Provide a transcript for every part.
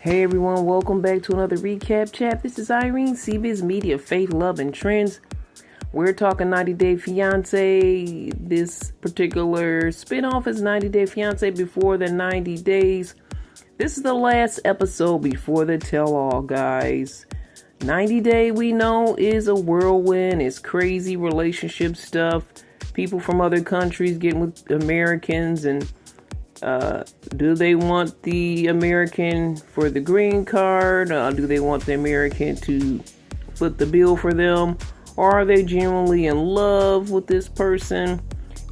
Hey everyone, welcome back to another recap chat. This is Irene, CBiz Media, Faith, Love, and Trends. We're talking 90 Day Fiance. This particular spinoff is 90 Day Fiance before the 90 days. This is the last episode before the tell-all, guys. 90 Day, we know, is a whirlwind. It's crazy relationship stuff. People from other countries getting with Americans and do they want the American for the green card? Do they want the American to foot the bill for them? Or are they genuinely in love with this person?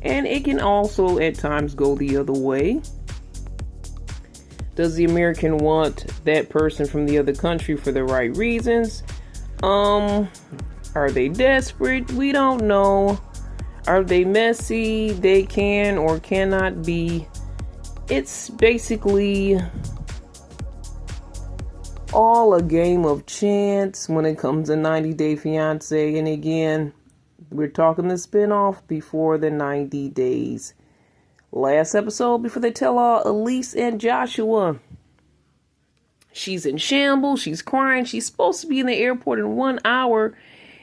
And it can also at times go the other way. Does the American want that person from the other country for the right reasons? Are they desperate? We don't know. Are they messy? They can or cannot be. It's basically all a game of chance when it comes to 90 Day Fiance. And again, we're talking the spinoff before the 90 days. Last episode before they tell all, Elise and Joshua. She's in shambles. She's crying. She's supposed to be in the airport in 1 hour.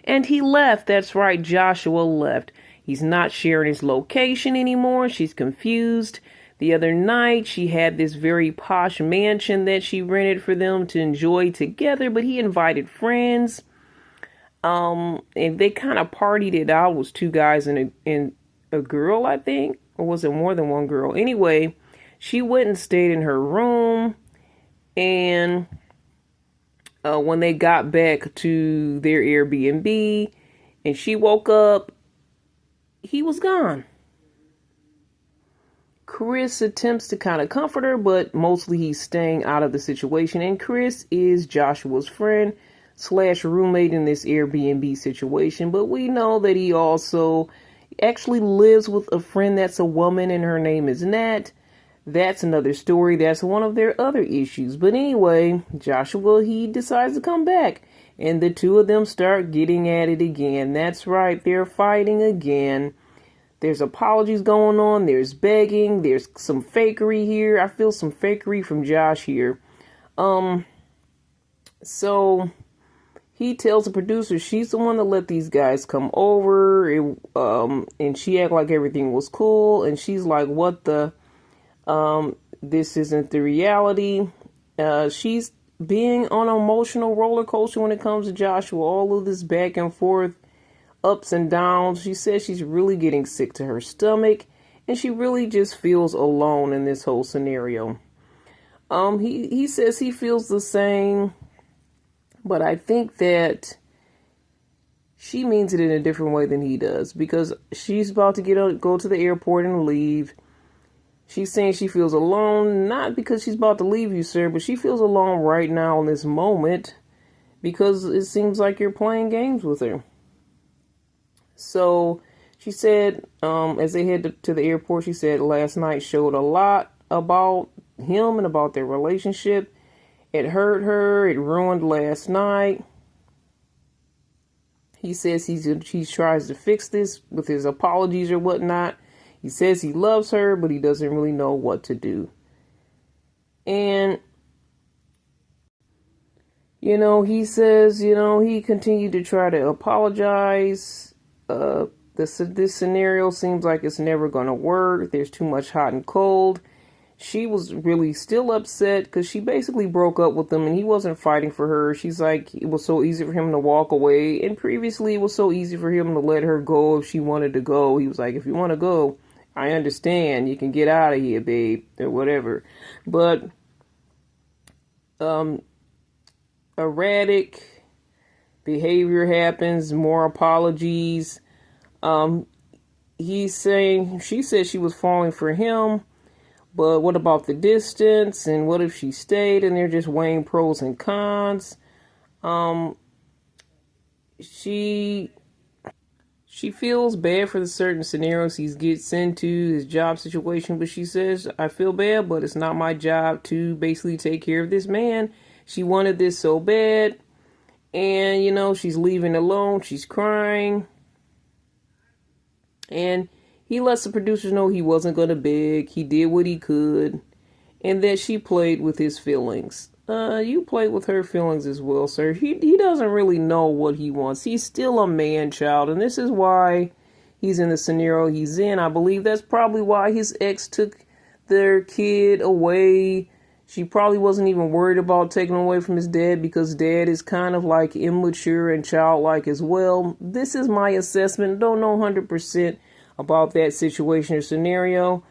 And he left. That's right. Joshua left. He's not sharing his location anymore. She's confused. The other night, she had this very posh mansion that she rented for them to enjoy together, but he invited friends. And they kind of partied it out. It was two guys and a girl, I think. Or was it more than one girl? Anyway, she went and stayed in her room. And when they got back to their Airbnb and she woke up, he was gone. Chris attempts to kind of comfort her, but mostly he's staying out of the situation. And Chris is Joshua's friend / roommate in this Airbnb situation. But we know that he also actually lives with a friend that's a woman and her name is Nat. That's another story. That's one of their other issues. But anyway, Joshua, he decides to come back. And the two of them start getting at it again. That's right. They're fighting again. There's apologies going on. There's begging. There's some fakery here. I feel some fakery from Josh here. So he tells the producer she's the one that let these guys come over. And she acted like everything was cool. And she's like, what the? This isn't the reality. She's being on an emotional roller coaster when it comes to Joshua. All of this back and forth. Ups and downs. She says she's really getting sick to her stomach and she really just feels alone in this whole scenario. He says he feels the same, but I think that she means it in a different way than he does because she's about to go to the airport and leave. She's saying she feels alone, not because she's about to leave you, sir, but she feels alone right now in this moment because it seems like you're playing games with her. So she said, as they head to the airport, she said last night showed a lot about him and about their relationship. It hurt her. It ruined last night. He says he tries to fix this with his apologies or whatnot. He says he loves her, but he doesn't really know what to do. And, he says, he continued to try to apologize. This scenario seems like it's never going to work. There's too much hot and cold. She was really still upset because she basically broke up with him and he wasn't fighting for her. She's like, it was so easy for him to walk away. And previously it was so easy for him to let her go if she wanted to go. He was like, if you want to go, I understand. You can get out of here, babe, or whatever. But, erratic behavior happens, more apologies. She said she was falling for him, but what about the distance? And what if she stayed and they're just weighing pros and cons? She feels bad for the certain scenarios he gets into, his job situation, but she says, I feel bad, but it's not my job to basically take care of this man. She wanted this so bad. And, she's leaving alone. She's crying. And he lets the producers know he wasn't going to beg. He did what he could. and that she played with his feelings. You played with her feelings as well, sir. He doesn't really know what he wants. He's still a man child, and this is why he's in the scenario he's in. I believe that's probably why his ex took their kid away. She probably wasn't even worried about taking away from his dad because dad is kind of like immature and childlike as well. This is my assessment. Don't know 100% about that situation or scenario.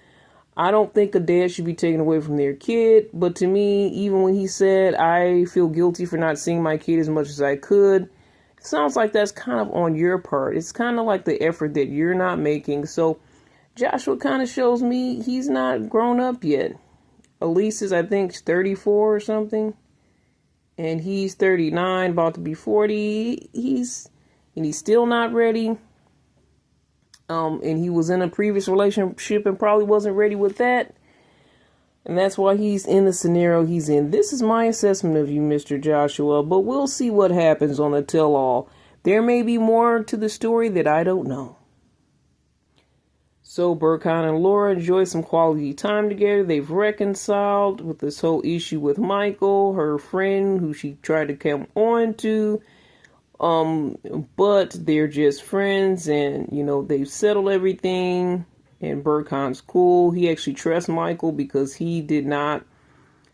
I don't think a dad should be taken away from their kid, but to me, even when he said, I feel guilty for not seeing my kid as much as I could, it sounds like that's kind of on your part. It's kind of like the effort that you're not making. So Joshua kind of shows me he's not grown up yet. Elise is, I think, 34 or something, and he's 39, about to be 40. He's still not ready. And he was in a previous relationship and probably wasn't ready with that. And that's why he's in the scenario he's in. This is my assessment of you, Mr. Joshua, but we'll see what happens on the tell-all. There may be more to the story that I don't know. So Burkhan and Laura enjoy some quality time together. They've reconciled with this whole issue with Michael, her friend, who she tried to come on to. But they're just friends, and they've settled everything, and Burkhan's cool. He actually trusts Michael because he did not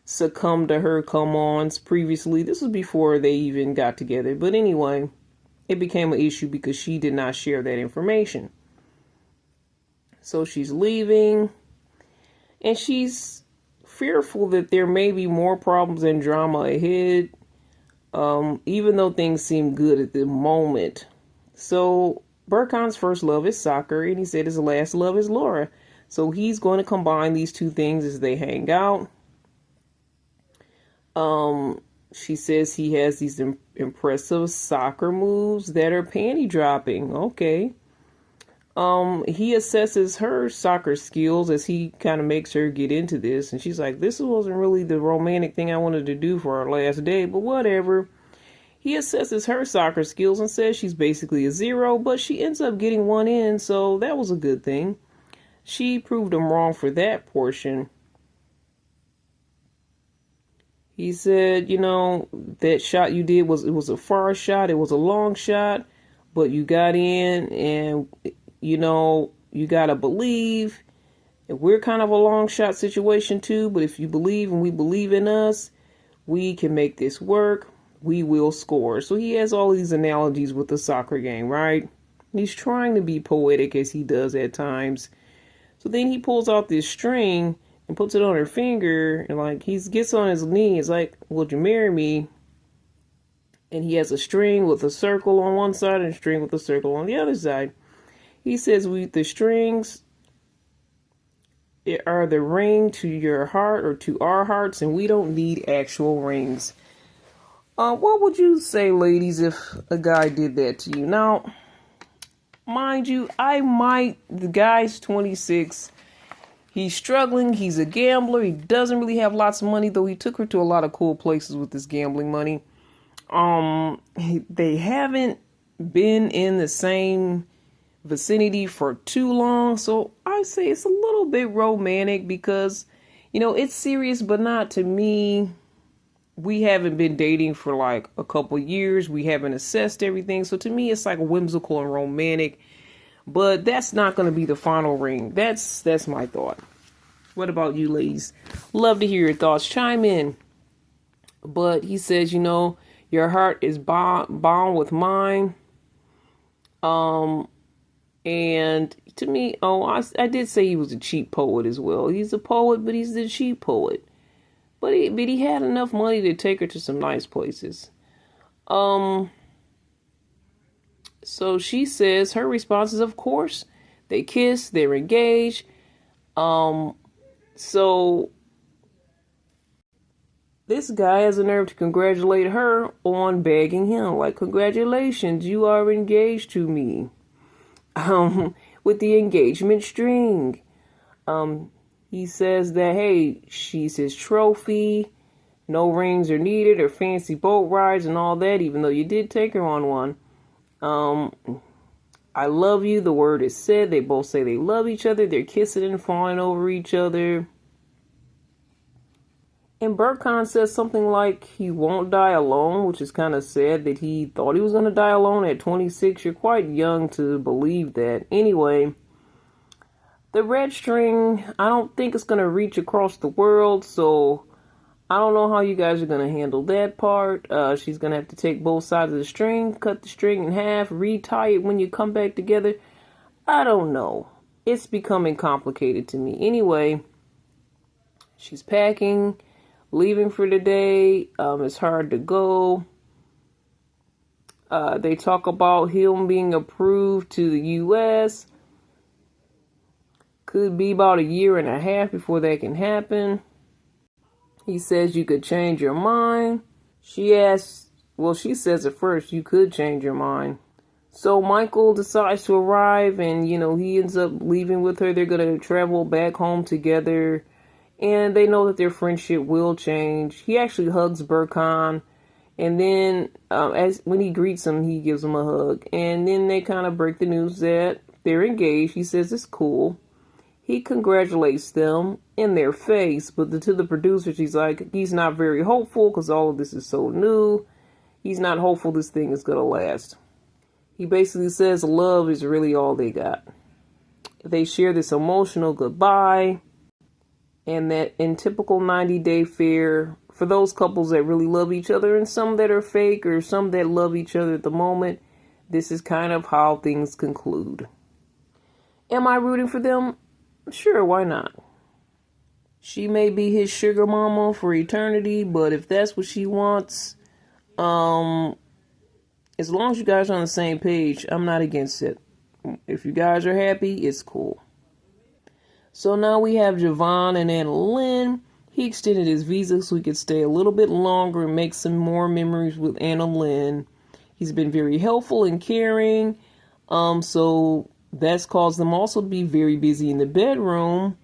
succumb to her come-ons previously. This was before they even got together. But anyway, it became an issue because she did not share that information. So she's leaving, and she's fearful that there may be more problems and drama ahead. Even though things seem good at the moment. So Burkhan's first love is soccer, and he said his last love is Laura. So he's going to combine these two things as they hang out. She says he has these impressive soccer moves that are panty dropping. Okay. He assesses her soccer skills as he kind of makes her get into this. And she's like, this wasn't really the romantic thing I wanted to do for our last day, but whatever. He assesses her soccer skills and says she's basically a 0, but she ends up getting 1 in, so that was a good thing. She proved him wrong for that portion. He said, that shot you did it was a far shot, it was a long shot, but you got in, and you gotta believe. We're kind of a long shot situation too, but if you believe and we believe in us, we can make this work. We will score. So he has all these analogies with the soccer game, right? He's trying to be poetic as he does at times. So then he pulls out this string and puts it on her finger, and he gets on his knee. It's like, would you marry me? And he has a string with a circle on one side and a string with a circle on the other side. He says the strings are the ring to your heart or to our hearts, and we don't need actual rings. What would you say, ladies, if a guy did that to you? Now, mind you, the guy's 26. He's struggling. He's a gambler. He doesn't really have lots of money, though he took her to a lot of cool places with this gambling money. They haven't been in the same vicinity for too long, so I say it's a little bit romantic because, it's serious, but not to me. We haven't been dating for a couple years. We haven't assessed everything. So to me, it's whimsical and romantic. But that's not going to be the final ring. That's my thought. What about you, ladies? Love to hear your thoughts. Chime in. But he says, your heart is bound with mine. And to me, I did say he was a cheap poet as well. He's a poet, but he's the cheap poet. But he had enough money to take her to some nice places. So she says her response is, of course. They kiss, they're engaged. So this guy has the nerve to congratulate her on bagging him. Congratulations, you are engaged to me. With the engagement string. He says that, hey, she's his trophy. No rings are needed or fancy boat rides and all that, even though you did take her on one. I love you. The word is said. They both say they love each other. They're kissing and falling over each other. And Burkhan says something like he won't die alone, which is kind of sad that he thought he was going to die alone at 26. You're quite young to believe that. Anyway, the red string, I don't think it's going to reach across the world, so I don't know how you guys are going to handle that part. She's going to have to take both sides of the string, cut the string in half, retie it when you come back together. I don't know. It's becoming complicated to me. Anyway, she's packing, leaving for the day. It's hard to go. They talk about him being approved to the U.S. Could be about a year and a half before that can happen. He says you could change your mind. She asks, well, she says at first you could change your mind. So Michael decides to arrive and, he ends up leaving with her. They're going to travel back home together. And they know that their friendship will change. He actually hugs Burkhan. And then when he greets him, he gives him a hug. And then they kind of break the news that they're engaged. He says it's cool. He congratulates them in their face. But to the producers, he's not very hopeful because all of this is so new. He's not hopeful this thing is going to last. He basically says love is really all they got. They share this emotional goodbye. And that in typical 90-day fare, for those couples that really love each other and some that are fake or some that love each other at the moment, this is kind of how things conclude. Am I rooting for them? Sure, why not? She may be his sugar mama for eternity, but if that's what she wants, as long as you guys are on the same page, I'm not against it. If you guys are happy, it's cool. So now we have Javon and Anna Lynn. He extended his visa so he could stay a little bit longer and make some more memories with Anna Lynn. He's been very helpful and caring. So that's caused them also to be very busy in the bedroom.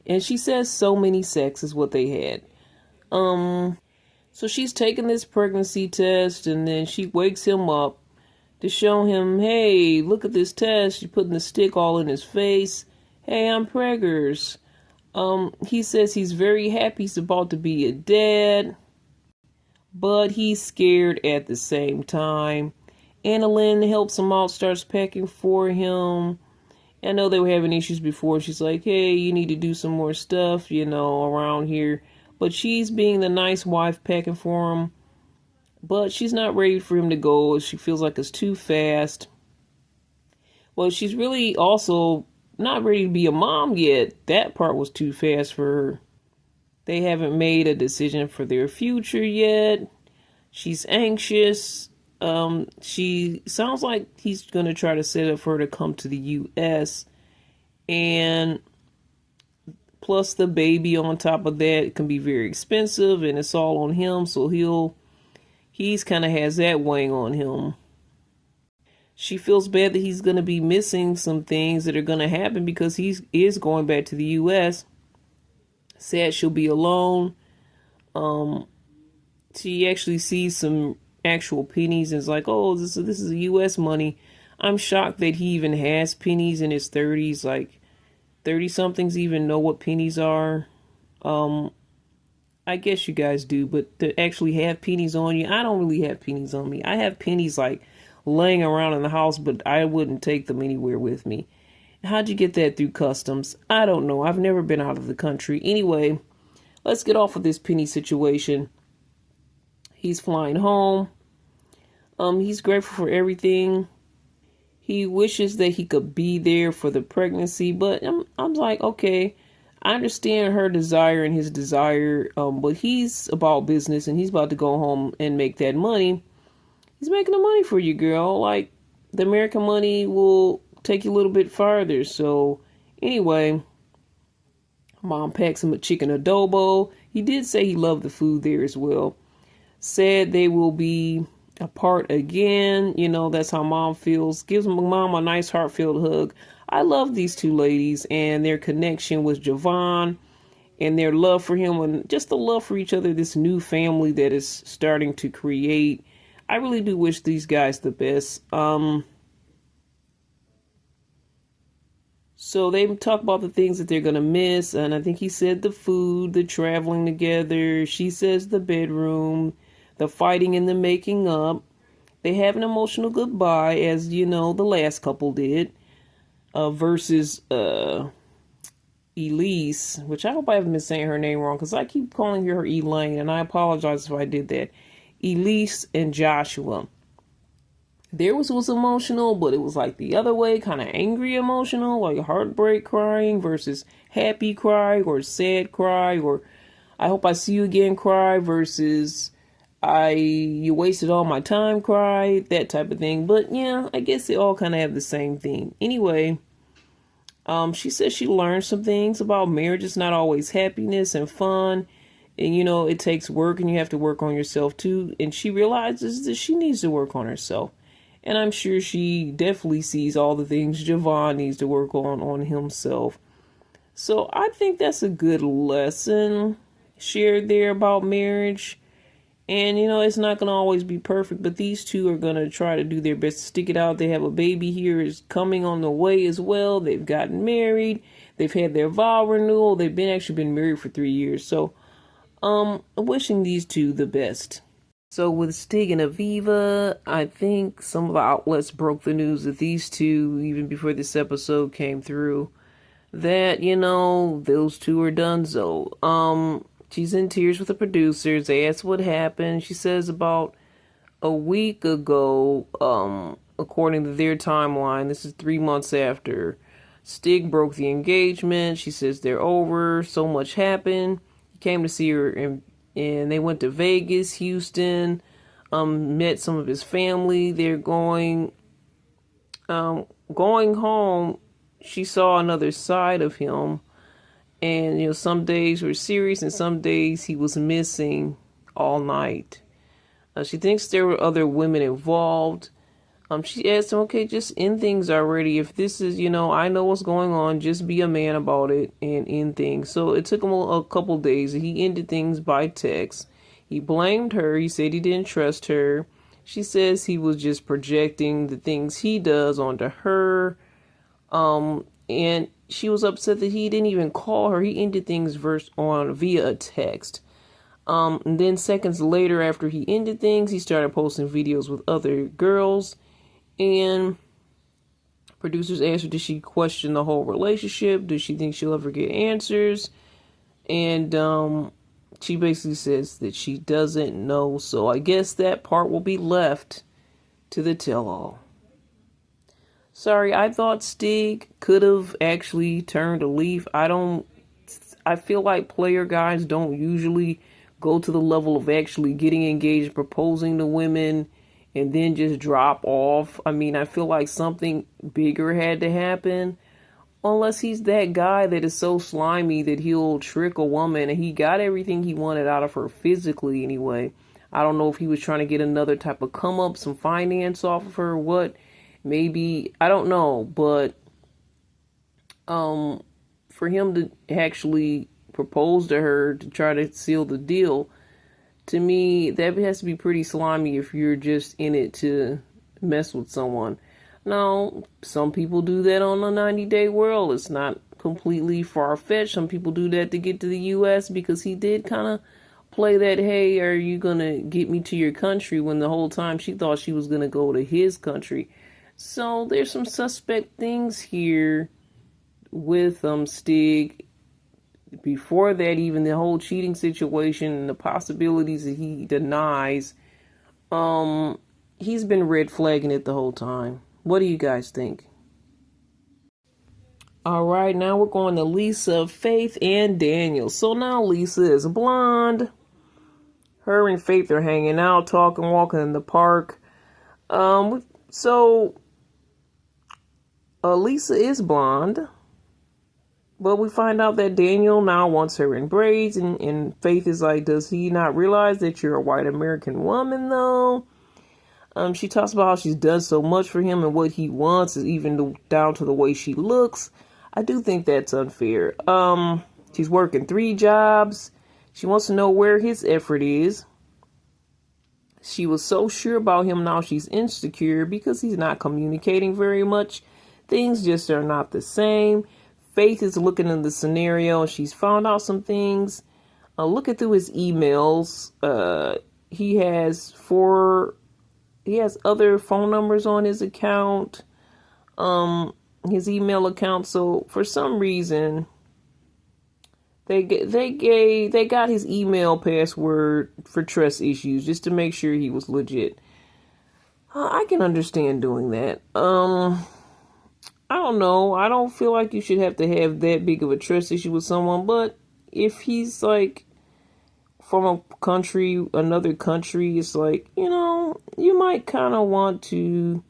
And she says so many sex is what they had. So she's taking this pregnancy test and then she wakes him up to show him, hey, look at this test. She's putting the stick all in his face. Hey, I'm preggers. He says he's very happy he's about to be a dad, but he's scared at the same time. Anna Lynn helps him out, starts packing for him. I know they were having issues before. She's like, hey, you need to do some more stuff, around here. But she's being the nice wife packing for him. But she's not ready for him to go. She feels like it's too fast. Well, she's really also not ready to be a mom yet. That part was too fast for her. They haven't made a decision for their future yet. She's anxious. She sounds like he's going to try to set up for her to come to the U.S. And plus the baby on top of that can be very expensive and it's all on him. So he's kind of has that weighing on him. She feels bad that he's going to be missing some things that are going to happen because he is going back to the U.S. Sad she'll be alone. She actually sees some actual pennies and is like, oh, this is U.S. money. I'm shocked that he even has pennies in his 30s. Like 30-somethings even know what pennies are. I guess you guys do, but to actually have pennies on you, I don't really have pennies on me. I have pennies like laying around in the house, but I wouldn't take them anywhere with me. How'd you get that through customs? I don't know. I've never been out of the country. Anyway, let's get off of this penny situation. He's flying home. He's grateful for everything. He wishes that he could be there for the pregnancy, but I'm like, okay, I understand her desire and his desire, but he's about business and he's about to go home and make that money. He's making the money for you, girl. Like, the American money will take you a little bit farther. So, anyway, Mom packs him a chicken adobo. He did say he loved the food there as well. Said they will be apart again. That's how Mom feels. Gives Mom a nice heartfelt hug. I love these two ladies and their connection with Javon and their love for him and just the love for each other, this new family that is starting to create. I really do wish these guys the best. So they talk about the things that they're going to miss. And I think he said the food, the traveling together. She says the bedroom, the fighting and the making up. They have an emotional goodbye, as you know, the last couple did, versus Elise, which I hope I haven't been saying her name wrong because I keep calling her Elaine, and I apologize if I did that. Elise and Joshua. Theirs was emotional, but it was like the other way, kind of angry emotional, like heartbreak crying versus happy cry or sad cry or I hope I see you again cry versus you wasted all my time cry, that type of thing. But yeah, I guess they all kind of have the same thing. Anyway, she says she learned some things about marriage. It's not always happiness and fun. And, you know, it takes work and you have to work on yourself too. And she realizes that she needs to work on herself. And I'm sure she definitely sees all the things Javon needs to work on himself. So I think that's a good lesson shared there about marriage. And, you know, it's not going to always be perfect, but these two are going to try to do their best to stick it out. They have a baby here is coming on the way as well. They've gotten married. They've had their vow renewal. They've been married for 3 years. So, wishing these two the best. So with Stig and Aviva, I think some of the outlets broke the news that these two, even before this episode came through, that, you know, those two are donezo. She's in tears with the producers. They asked what happened. She says about a week ago, according to their timeline, this is 3 months after Stig broke the engagement. She says they're over. So much happened. He came to see her and they went to Vegas, Houston, met some of his family. They're going home. She saw another side of him. And, you know, some days were serious and some days he was missing all night. She thinks there were other women involved. She asked him, okay, just end things already. If this is, you know, I know what's going on. Just be a man about it and end things. So it took him a couple days. He ended things by text. He blamed her. He said he didn't trust her. She says he was just projecting the things he does onto her. And she was upset that he didn't even call her. He ended things via a text. And then seconds later, after he ended things, he started posting videos with other girls. And producers asked her, did she question the whole relationship? Does she think she'll ever get answers? And she basically says that she doesn't know. So I guess that part will be left to the tell-all. Sorry, I thought Stig could have actually turned a leaf. I feel like player guys don't usually go to the level of actually getting engaged, proposing to women, and then just drop off. I mean, I feel like something bigger had to happen. Unless he's that guy that is so slimy that he'll trick a woman, and he got everything he wanted out of her physically anyway. I don't know if he was trying to get another type of come up, some finance off of her, or what. Maybe, I don't know, but for him to actually propose to her to try to seal the deal, to me, that has to be pretty slimy if you're just in it to mess with someone. Now, some people do that on a 90-day world. It's not completely far-fetched. Some people do that to get to the U.S. because he did kind of play that, hey, are you going to get me to your country, when the whole time she thought she was going to go to his country. So there's some suspect things here with Stig. Before that, even the whole cheating situation and the possibilities that he denies, he's been red flagging it the whole time. What do you guys think? All right, now we're going to Lisa, Faith, and Daniel. So now Lisa is a blonde. Her and Faith are hanging out, talking, walking in the park. Lisa is blonde, but we find out that Daniel now wants her in braids, and Faith is like, does he not realize that you're a white American woman, though? She talks about how she's done so much for him, and what he wants is even down to the way she looks. I do think that's unfair. She's working 3 jobs. She wants to know where his effort is. She was so sure about him, now she's insecure because he's not communicating very much. Things just are not the same. Faith is looking in the scenario. She's found out some things. Looking through his emails, he has other phone numbers on his account, his email account. So for some reason, they got his email password for trust issues, just to make sure he was legit. I can understand doing that. I don't know. I don't feel like you should have to have that big of a trust issue with someone, but if he's like from another country, it's like, you might kind of want to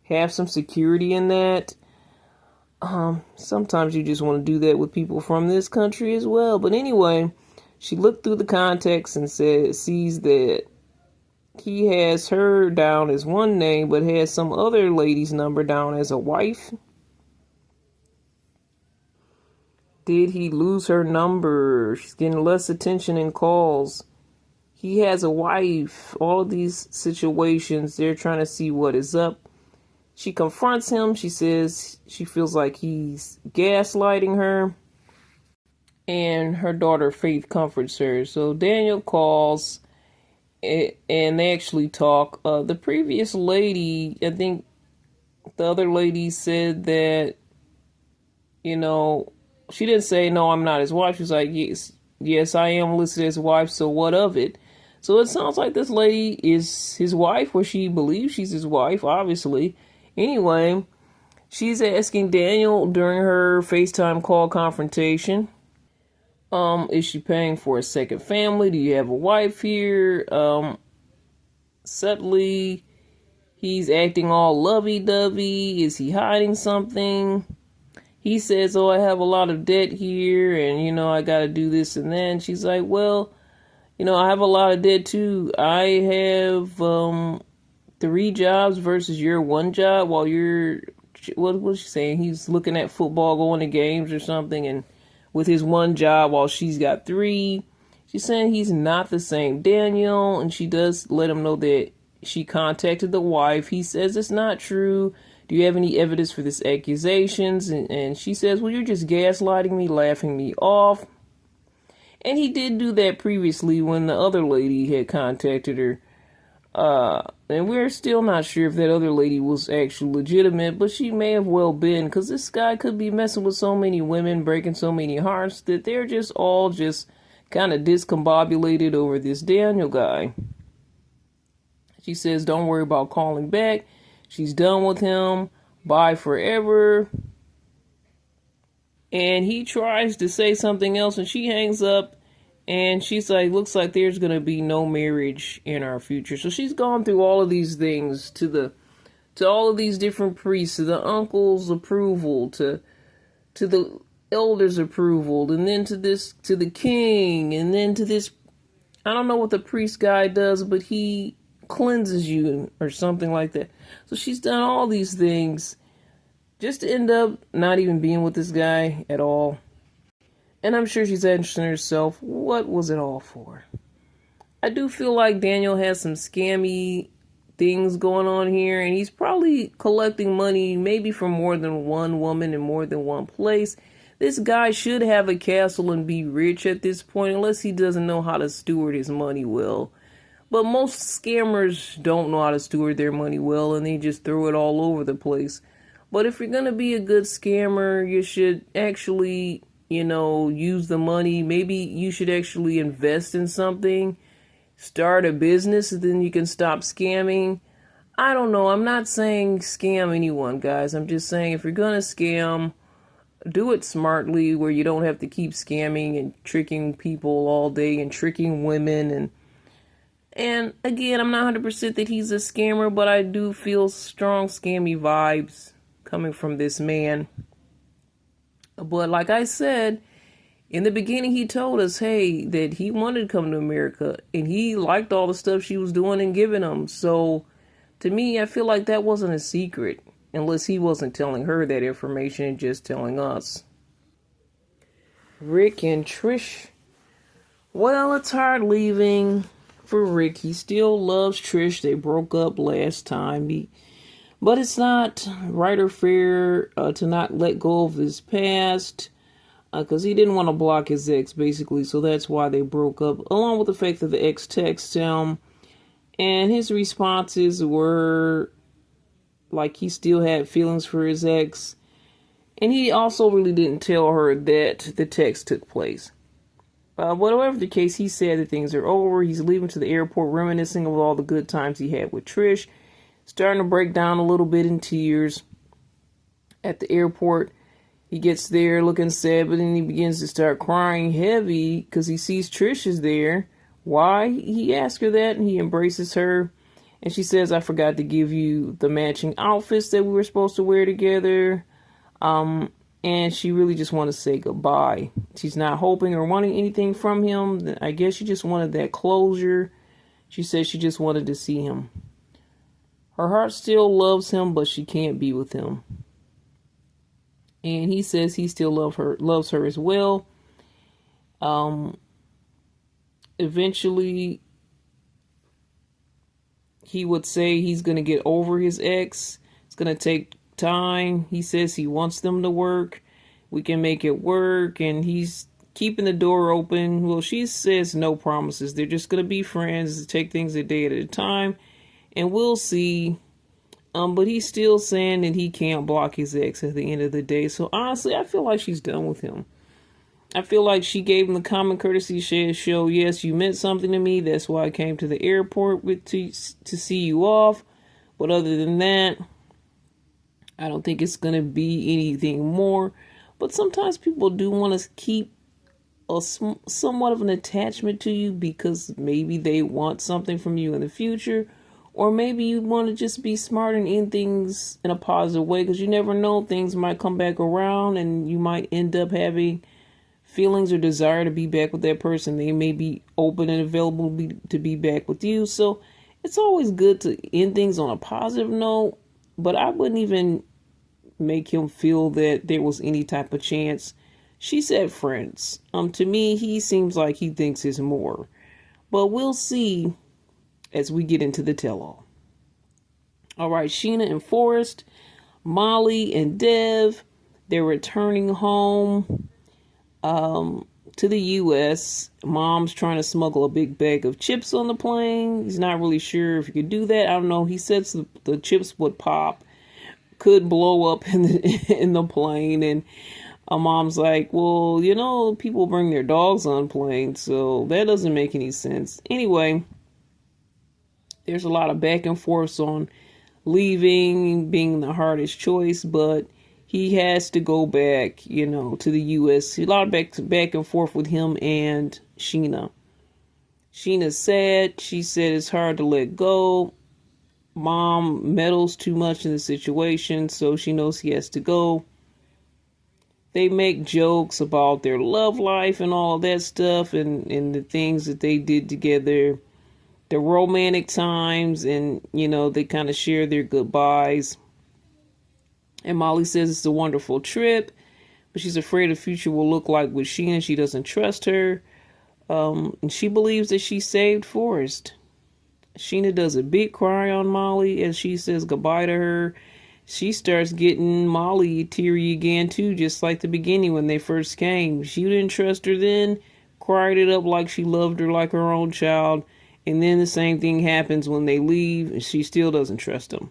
have some security in that. Sometimes you just want to do that with people from this country as well. But anyway, she looked through the context and sees that he has her down as one name, but has some other lady's number down as a wife. Did he lose her number? She's getting less attention in calls. He has a wife. All of these situations, they're trying to see what is up. She confronts him. She says she feels like he's gaslighting her. And her daughter Faith comforts her. So Daniel calls and they actually talk. The previous lady, I think the other lady said that, she didn't say, no, I'm not his wife. She was like, yes, I am listed as wife, so what of it? So it sounds like this lady is his wife, or she believes she's his wife, obviously. Anyway, she's asking Daniel during her FaceTime call confrontation, is she paying for a second family? Do you have a wife here? Subtly, he's acting all lovey-dovey. Is he hiding something? He says, I have a lot of debt here, and, I got to do this and that. And she's like, well, I have a lot of debt too. I have 3 jobs versus your 1 job while you're, what was she saying? He's looking at football, going to games or something, and with his 1 job while she's got 3. She's saying he's not the same Daniel, and she does let him know that she contacted the wife. He says it's not true. Do you have any evidence for this accusations? And she says, well, you're just gaslighting me, laughing me off. And he did do that previously when the other lady had contacted her. And we're still not sure if that other lady was actually legitimate, but she may have well been, because this guy could be messing with so many women, breaking so many hearts, that they're just all just kind of discombobulated over this Daniel guy. She says, don't worry about calling back. She's done with him. Bye forever. And he tries to say something else, and she hangs up. And she's like, looks like there's going to be no marriage in our future. So she's gone through all of these things to all of these different priests, to the uncle's approval, to the elders' approval, and then to the king, and then to this, I don't know what the priest guy does, but he cleanses you or something like that. So she's done all these things just to end up not even being with this guy at all. And I'm sure she's asking herself, what was it all for? I do feel like Daniel has some scammy things going on here, and he's probably collecting money maybe from more than one woman in more than one place. This guy should have a castle and be rich at this point, unless he doesn't know how to steward his money well. But most scammers don't know how to steward their money well, and they just throw it all over the place. But if you're going to be a good scammer, you should actually, use the money. Maybe you should actually invest in something, start a business, and then you can stop scamming. I don't know. I'm not saying scam anyone, guys. I'm just saying if you're going to scam, do it smartly, where you don't have to keep scamming and tricking people all day and tricking women. And again, I'm not 100% that he's a scammer, but I do feel strong scammy vibes coming from this man. But like I said, in the beginning, he told us, hey, that he wanted to come to America, and he liked all the stuff she was doing and giving him. So to me, I feel like that wasn't a secret, unless he wasn't telling her that information and just telling us. Rick and Trish. Well, it's hard leaving for Rick. He still loves Trish. They broke up last time. But it's not right or fair to not let go of his past, because he didn't want to block his ex, basically. So that's why they broke up, along with the fact that the ex texted him, and his responses were like he still had feelings for his ex. And he also really didn't tell her that the text took place. Whatever the case, he said that things are over. He's leaving to the airport, reminiscing of all the good times he had with Trish, starting to break down a little bit in tears at the airport. He gets there looking sad, but then he begins to start crying heavy because he sees Trish is there. Why? He asks her that, and he embraces her. And she says, I forgot to give you the matching outfits that we were supposed to wear together. And she really just wanted to say goodbye. She's not hoping or wanting anything from him. I guess she just wanted that closure. She said she just wanted to see him. Her heart still loves him, but she can't be with him. And he says he still loves her as well. Eventually, he would say he's going to get over his ex. It's going to take time. He says he wants them to work. We can make it work. And he's keeping the door open. Well, she says no promises. They're just going to be friends, take things a day at a time. And we'll see. But he's still saying that he can't block his ex at the end of the day. So honestly, I feel like she's done with him. I feel like she gave him the common courtesy show. Yes, you meant something to me. That's why I came to the airport to see you off. But other than that, I don't think it's going to be anything more. But sometimes people do want to keep somewhat of an attachment to you because maybe they want something from you in the future. Or maybe you want to just be smart and end things in a positive way, because you never know, things might come back around and you might end up having feelings or desire to be back with that person. They may be open and available to be back with you. So it's always good to end things on a positive note, but I wouldn't even make him feel that there was any type of chance. She said friends. To me, he seems like he thinks it's more, but we'll see as we get into the tell-all. All right, Sheena and Forrest, Molly and Dev, they're returning home to the U.S. Mom's trying to smuggle a big bag of chips on the plane. He's not really sure if he could do that. I don't know. He says the chips would pop, could blow up in the plane, and Mom's like, well, you know, people bring their dogs on planes, so that doesn't make any sense. Anyway, there's a lot of back and forth on leaving being the hardest choice, but he has to go back, you know, to the U.S. A lot of back and forth with him and Sheena. Sheena's sad. She said it's hard to let go. Mom meddles too much in the situation, so she knows he has to go. They make jokes about their love life and all that stuff, and the things that they did together, the romantic times, and, you know, they kind of share their goodbyes. And Molly says it's a wonderful trip, but she's afraid the future will look like with Sheena. She doesn't trust her. And she believes that she saved Forrest. Sheena does a big cry on Molly as she says goodbye to her. She starts getting Molly teary again too, just like the beginning when they first came. She didn't trust her then, cried it up like she loved her like her own child. And then the same thing happens when they leave, and she still doesn't trust them.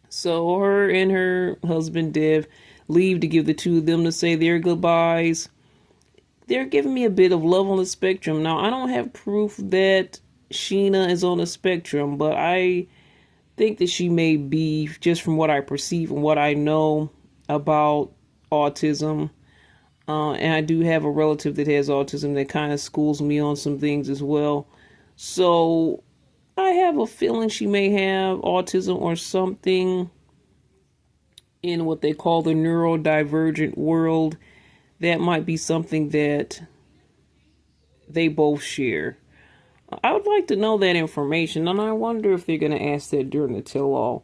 So her and her husband, Dev, leave to give the two of them to say their goodbyes. They're giving me a bit of love on the spectrum. Now, I don't have proof that Sheena is on the spectrum, but I think that she may be, just from what I perceive and what I know about autism. And I do have a relative that has autism that kind of schools me on some things as well. So I have a feeling she may have autism or something in what they call the neurodivergent world. That might be something that they both share. I would like to know that information, and I wonder if they're going to ask that during the tell-all.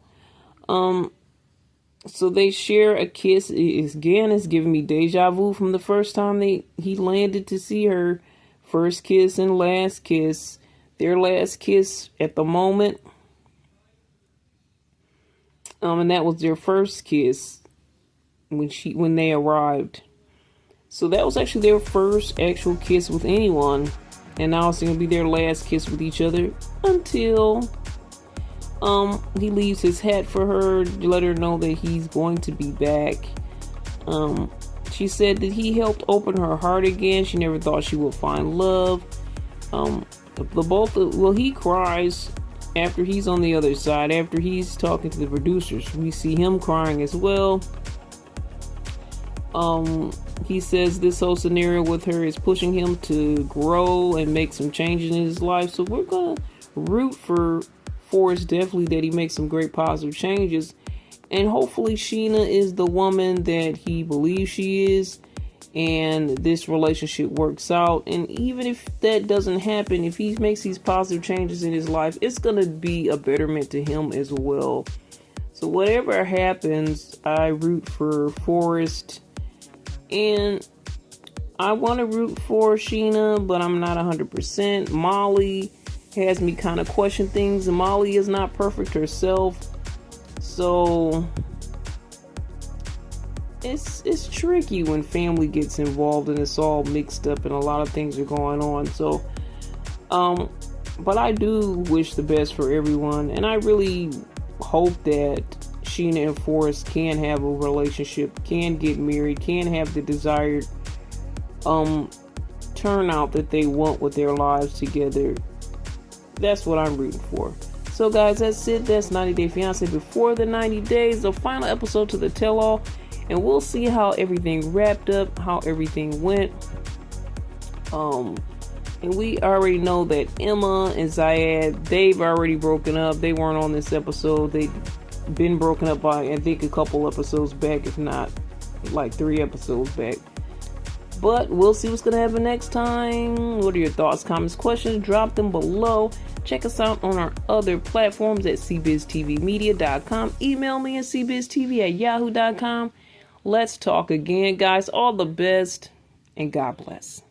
So they share a kiss. It's giving me deja vu from the first time he landed to see her. First kiss and last kiss. Their last kiss at the moment And that was their first kiss when they arrived. So that was actually their first actual kiss with anyone. And now it's going to be their last kiss with each other until he leaves his hat for her to let her know that he's going to be back. She said that he helped open her heart again. She never thought she would find love. He cries after he's on the other side, after he's talking to the producers. We see him crying as well. He says this whole scenario with her is pushing him to grow and make some changes in his life. So we're gonna root for Forrest, definitely, that he makes some great positive changes. And hopefully Sheena is the woman that he believes she is, and this relationship works out. And even if that doesn't happen, if he makes these positive changes in his life, it's going to be a betterment to him as well. So whatever happens, I root for Forrest. And I want to root for Sheena, but I'm not 100%. Molly has me kind of question things. Molly is not perfect herself. So it's tricky when family gets involved and it's all mixed up and a lot of things are going on. So but I do wish the best for everyone, and I really hope that Sheena and Forrest can have a relationship, can get married, can have the desired turnout that they want with their lives together. That's what I'm rooting for. So guys, that's it. That's 90 Day Fiance before the 90 days, the final episode to the tell-all. And we'll see how everything wrapped up, how everything went. And we already know that Emma and Zayed, they've already broken up. They weren't on this episode. They've been broken up by, I think, a couple episodes back, if not like 3 episodes back. But we'll see what's going to happen next time. What are your thoughts, comments, questions? Drop them below. Check us out on our other platforms at cbiztvmedia.com. Email me at cbiztv@yahoo.com. Let's talk again, guys. All the best, and God bless.